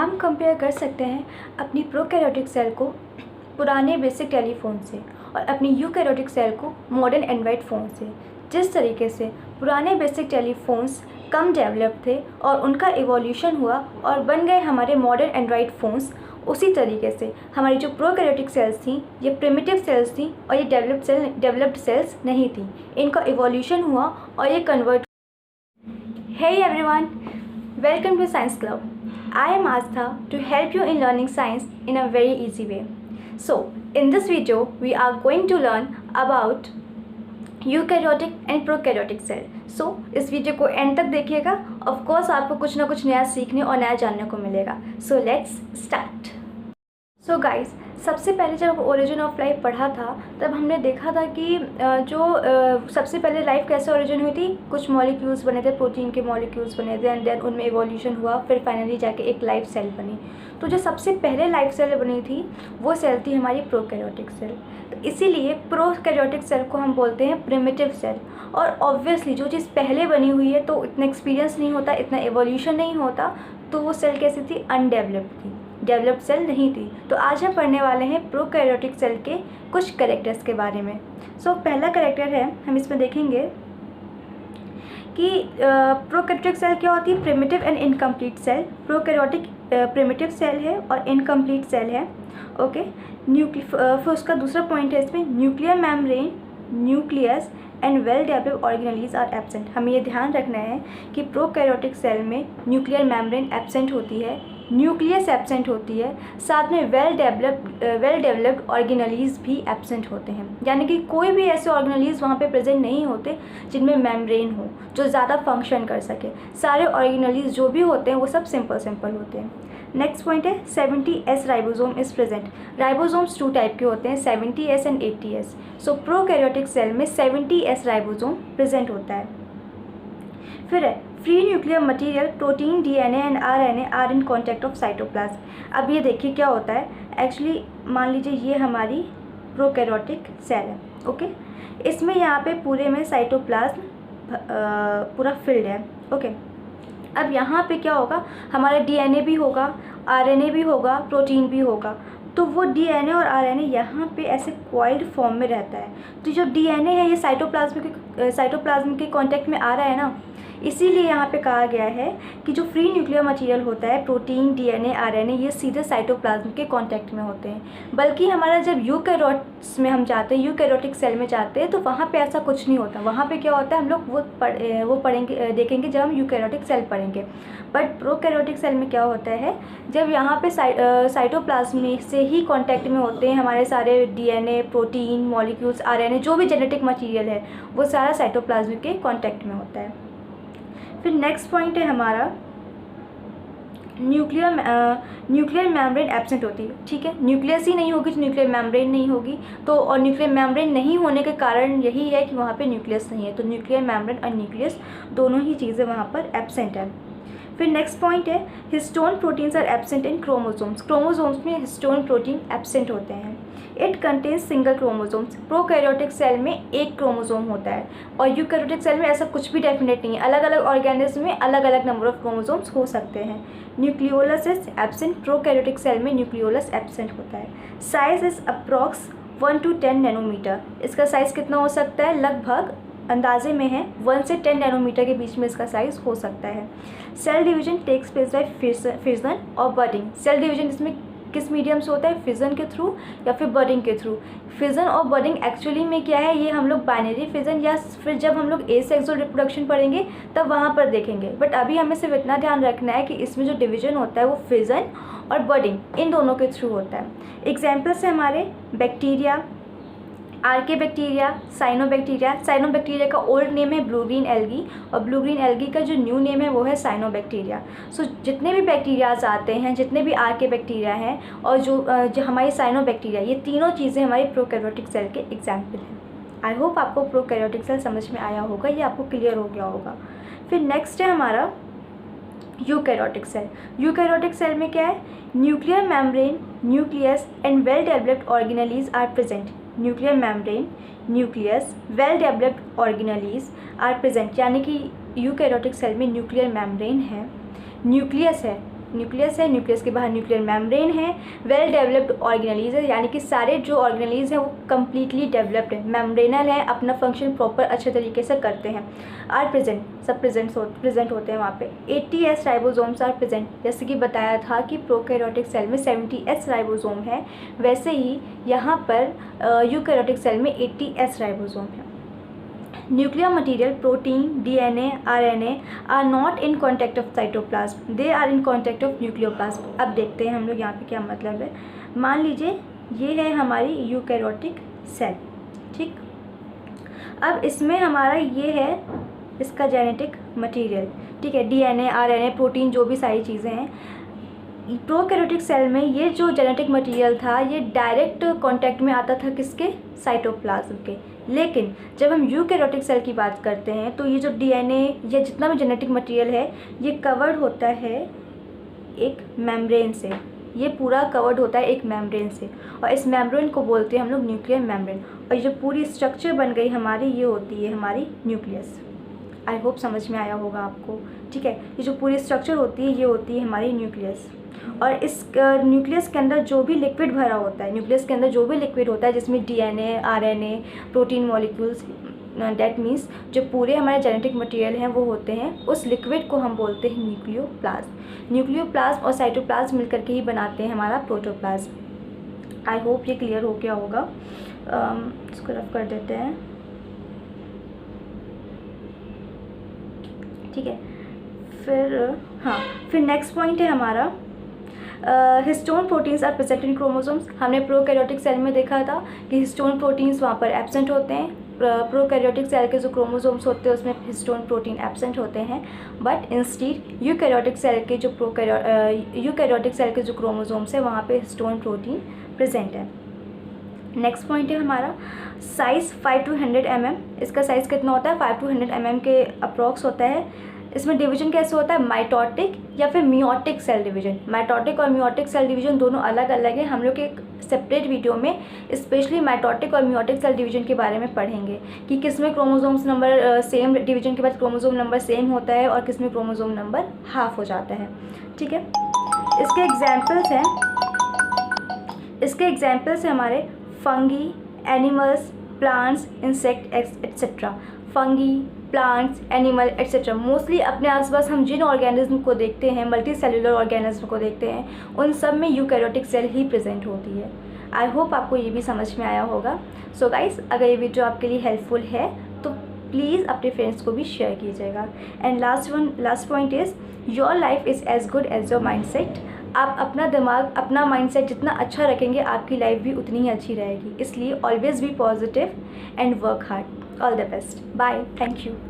हम कंपेयर कर सकते हैं अपनी प्रोकैरियोटिक सेल को पुराने बेसिक टेलीफोन से और अपनी यूकैरियोटिक सेल को मॉडर्न एंड्रॉयड फ़ोन से। जिस तरीके से पुराने बेसिक टेलीफोन्स कम डेवलप थे और उनका इवोल्यूशन हुआ और बन गए हमारे मॉडर्न एंड्रॉयड फ़ोन्स, उसी तरीके से हमारी जो प्रोकैरियोटिक सेल्स थी ये प्रिमिटिव सेल्स थी और ये डेवलप्ड सेल्स नहीं थी। इनका इवोल्यूशन हुआ और ये convert. Hey everyone, welcome to Science Club. I am Astha to help you in learning science in a very easy way. So, in this video, we are going to learn about eukaryotic and prokaryotic cell. So इस video को and तक देखिएगा। Of course आपको कुछ ना कुछ नया सीखने और नया जानने को मिलेगा। So let's start. So guys, सबसे पहले जब ओरिजिन ऑफ लाइफ पढ़ा था तब हमने देखा था कि सबसे पहले लाइफ कैसे ओरिजिन हुई थी। कुछ मॉलिक्यूल्स बने थे, प्रोटीन के मॉलिक्यूल्स बने थे एंड देन उनमें इवोल्यूशन हुआ, फिर फाइनली जाके एक लाइफ सेल बनी। तो जो सबसे पहले लाइफ सेल बनी थी वो सेल थी हमारी प्रोकैरियोटिक सेल। तो इसीलिए प्रोकैरियोटिक सेल को हम बोलते हैं प्रिमिटिव सेल। और ऑब्वियसली जो चीज़ पहले बनी हुई है तो इतना एक्सपीरियंस नहीं होता, इतना एवोल्यूशन नहीं होता, तो वो सेल कैसी थी? अनडेवलप्ड थी, डेवलप्ड सेल नहीं थी। तो आज हम पढ़ने वाले हैं प्रोकैरियोटिक सेल के कुछ कैरेक्टर्स के बारे में। सो पहला कैरेक्टर है, हम इसमें देखेंगे कि प्रोकैरियोटिक सेल क्या होती है। Primitive and incomplete cell. Prokaryotic primitive cell है और इनकम्प्लीट सेल है। ओके, फिर उसका दूसरा पॉइंट है इसमें nuclear membrane, nucleus and well developed organelles are absent. हमें ये ध्यान रखना है कि प्रोकैरियोटिक सेल में न्यूक्लियर मेम्ब्रेन एब्सेंट होती है, न्यूक्लियस एब्सेंट होती है, साथ में वेल डेवलप्ड ऑर्गेनेल्स भी एब्सेंट होते हैं। यानी कि कोई भी ऐसे ऑर्गेनेल्स वहाँ पे प्रेजेंट नहीं होते जिनमें मेम्ब्रेन हो, जो ज़्यादा फंक्शन कर सके। सारे ऑर्गेनेल्स जो भी होते हैं वो सब सिंपल होते हैं। नेक्स्ट पॉइंट है 70S ribosome is present. Ribosomes 2 type के होते हैं, 70S and 80S। So prokaryotic cell में 70S राइबोसोम प्रेजेंट होता है। फिर है free nuclear material, protein, DNA and RNA are in contact of cytoplasm. अब ये देखिए क्या होता है। एक्चुअली मान लीजिए ये हमारी प्रोकैरियोटिक सेल है। ओके, इसमें यहाँ पे पूरे में साइटोप्लाज्म पूरा फिल्ड है। ओके, अब यहाँ पे क्या होगा, हमारा DNA भी होगा, RNA भी होगा, प्रोटीन भी होगा। तो वो DNA और RNA यहाँ पे ऐसे कॉइल्ड फॉर्म में रहता है। तो जो DNA है ये साइटोप्लाज्म के कांटेक्ट में आ रहा है ना, इसीलिए यहाँ पे कहा गया है कि जो फ्री न्यूक्लियर मटेरियल होता है, प्रोटीन, DNA, RNA, ये सीधे साइटोप्लाज्म के कांटेक्ट में होते हैं। बल्कि हमारा जब यूकैरियोट्स में हम जाते हैं, यूकैरियोटिक सेल में जाते हैं, तो वहाँ पे ऐसा कुछ नहीं होता। वहाँ पे क्या होता है, हम लोग वो पढ़ेंगे, देखेंगे जब हम यूकैरियोटिक सेल पढ़ेंगे। बट प्रोकैरियोटिक सेल में क्या होता है, जब यहाँ पे साइटोप्लाज्म में से ही कांटेक्ट में होते हैं हमारे सारे DNA, प्रोटीन, मॉलिक्यूल्स, RNA, जो भी जेनेटिक मटेरियल है वो सारा साइटोप्लाज्म के कांटेक्ट में होता है। फिर नेक्स्ट पॉइंट है हमारा न्यूक्लियर मेम्ब्रेन एब्सेंट होती है। ठीक है, न्यूक्लियस ही नहीं होगी तो न्यूक्लियर मेम्ब्रेन नहीं होगी। तो और न्यूक्लियर मेम्ब्रेन नहीं होने के कारण यही है कि वहाँ पे न्यूक्लियस नहीं है। तो न्यूक्लियर मेम्ब्रेन और न्यूक्लियस दोनों ही चीज़ें वहाँ पर एब्सेंट है। फिर नेक्स्ट पॉइंट है histone proteins are absent in chromosomes. Chromosomes में हिस्टोन प्रोटीन एब्सेंट होते हैं। It contains single chromosomes. Prokaryotic cell में एक क्रोमोसोम होता है और यूकैरियोटिक सेल में ऐसा कुछ भी डेफिनेट नहीं है। अलग अलग ऑर्गेनिज्म में अलग अलग नंबर ऑफ क्रोमोसोम्स हो सकते हैं। Nucleolus is absent. Prokaryotic cell में न्यूक्लियोलस एब्सेंट होता है। Size is approx 1 to 10 nanometre. इसका साइज़ कितना हो सकता है? लगभग अंदाजे में है 1 से 10 नैनोमीटर के बीच में इसका साइज़ हो सकता है। Cell division takes place by fission और बडिंग। सेल डिवीजन इसमें किस मीडियम से होता है? फिजन के थ्रू या फिर बडिंग के थ्रू। फिजन और बडिंग एक्चुअली में क्या है, ये हम लोग बाइनरी फिजन या फिर जब हम लोग एसेक्सुअल रिप्रोडक्शन पढ़ेंगे तब वहाँ पर देखेंगे। बट अभी हमें सिर्फ इतना ध्यान रखना है कि इसमें जो डिवीजन होता है वो फिजन और बडिंग इन दोनों के थ्रू होता है। एग्जाम्पल्स है हमारे बैक्टीरिया, आर्के बैक्टीरिया, साइनोबैक्टीरिया। साइनोबैक्टीरिया का ओल्ड नेम है ब्लू ग्रीन एल्गी और ब्लू ग्रीन एल्गी का जो न्यू नेम है वो है साइनोबैक्टीरिया। सो जितने भी बैक्टीरियाज आते हैं, जितने भी आर्के बैक्टीरिया हैं और जो हमारी साइनोबैक्टीरिया, ये तीनों चीज़ें हमारी प्रोकैरियोटिक सेल के एग्जाम्पल हैं। आई होप आपको प्रोकैरियोटिक सेल समझ में आया होगा, ये आपको क्लियर हो गया होगा। फिर नेक्स्ट है हमारा यूकैरियोटिक सेल। यूकैरियोटिक सेल में क्या है? Nuclear membrane, nucleus and well developed organelles are present. Nuclear membrane, nucleus, well developed organelles are present. यानी कि यूकैरियोटिक सेल में न्यूक्लियर मेम्ब्रेन है, न्यूक्लियस है, न्यूक्लियस है, न्यूक्लियस के बाहर न्यूक्लियर मेम्ब्रेन है, वेल डेवलप्ड ऑर्गेनेलीज है, यानी कि सारे जो ऑर्गेनेलीज हैं वो कम्प्लीटली डेवलप्ड है, मेम्ब्रेनल है, अपना फंक्शन प्रॉपर अच्छे तरीके से करते हैं। आर प्रेजेंट, सब प्रेजेंट होते हैं वहाँ पे। 80S राइबोसोम्स आर प्रेजेंट, जैसे कि बताया था कि प्रोकैरियोटिक सेल में 70S राइबोसोम है, वैसे ही यहाँ पर यूकैरियोटिक सेल में 80S राइबोसोम है। Nuclear material, protein, DNA, RNA are not in contact of cytoplasm, they are in contact of nucleoplasm। अब देखते हैं हम लोग यहाँ पे क्या मतलब है। मान लीजिए ये है हमारी यूकैरियोटिक सेल, ठीक। अब इसमें हमारा ये है इसका जेनेटिक मटेरियल, ठीक है, DNA, RNA, प्रोटीन, जो भी सारी चीज़ें हैं। प्रोकैरियोटिक सेल में ये जो जेनेटिक मटेरियल था ये डायरेक्ट कांटेक्ट में आता था किसके, साइटोप्लाज्म के। लेकिन जब हम यूकैरियोटिक सेल की बात करते हैं तो ये जो DNA या जितना भी जेनेटिक मटेरियल है ये कवर्ड होता है एक मेम्ब्रेन से, ये पूरा कवर्ड होता है एक मेम्ब्रेन से, और इस मेम्ब्रेन को बोलते हैं हम लोग न्यूक्लियर मेम्ब्रेन। और ये जो पूरी स्ट्रक्चर बन गई हमारी ये होती है हमारी न्यूक्लियस। आई होप समझ में आया होगा आपको, ठीक है। ये जो पूरी स्ट्रक्चर होती है ये होती है हमारी न्यूक्लियस। और इस न्यूक्लियस के अंदर जो भी लिक्विड भरा होता है, न्यूक्लियस के अंदर जो भी लिक्विड होता है जिसमें DNA, RNA, protein molecules, that means जो पूरे हमारे जेनेटिक मटेरियल हैं वो होते हैं, उस लिक्विड को हम बोलते हैं न्यूक्लियोप्लाज्म। न्यूक्लियोप्लाज्म और साइटोप्लाज्म मिलकर के ही बनाते हैं हमारा प्रोटोप्लाज्म। आई होप ये क्लियर हो गया होगा। इसको रफ कर देते हैं, ठीक है। फिर नेक्स्ट पॉइंट है हमारा histone proteins are present in chromosomes. हमने प्रोकैरियोटिक सेल में देखा था कि हिस्टोन प्रोटीन्स वहाँ पर एब्सेंट होते हैं। प्रोकैरियोटिक सेल के जो क्रोमोसोम्स होते हैं उसमें हिस्टोन प्रोटीन एब्सेंट होते हैं, बट इंस्टीड यूकैरियोटिक सेल के जो यूकैरियोटिक सेल के जो क्रोमोसोम्स है वहाँ पे हिस्टोन प्रोटीन प्रेजेंट है। नेक्स्ट पॉइंट है हमारा साइज़ 5 to 100 mm। इसका साइज़ कितना होता है, 5 to 100 mm के अप्रॉक्स होता है। इसमें डिवीजन कैसे होता है, माइटोटिक या फिर मियोटिक सेल डिवीजन। माइटोटिक और मियोटिक सेल डिवीजन दोनों अलग अलग हैं। हम लोग एक सेपरेट वीडियो में स्पेशली माइटोटिक और मियोटिक सेल डिवीजन के बारे में पढ़ेंगे कि किसमें क्रोमोसोम्स नंबर सेम, डिवीजन के बाद क्रोमोसोम नंबर सेम होता है और किसमें क्रोमोसोम नंबर हाफ हो जाता है, ठीक है। इसके एग्जाम्पल्स हैं हमारे fungi, animals, plants, insect etcetera. Fungi, plants, animal etcetera, mostly अपने आसपास हम जिन ऑर्गेनिज्म को देखते हैं, मल्टी सेलुलर ऑर्गेनिज्म को देखते हैं, उन सब में यूकैरियोटिक सेल ही प्रेजेंट होती है। आई होप आपको ये भी समझ में आया होगा। सो गाइस, अगर ये वीडियो आपके लिए हेल्पफुल है तो प्लीज़ अपने फ्रेंड्स को भी शेयर कीजिएगा। And last point is your life is as good as your mindset. आप अपना दिमाग, अपना माइंडसेट जितना अच्छा रखेंगे आपकी लाइफ भी उतनी ही अच्छी रहेगी। इसलिए always be positive and work hard. All the best. Bye. Thank you.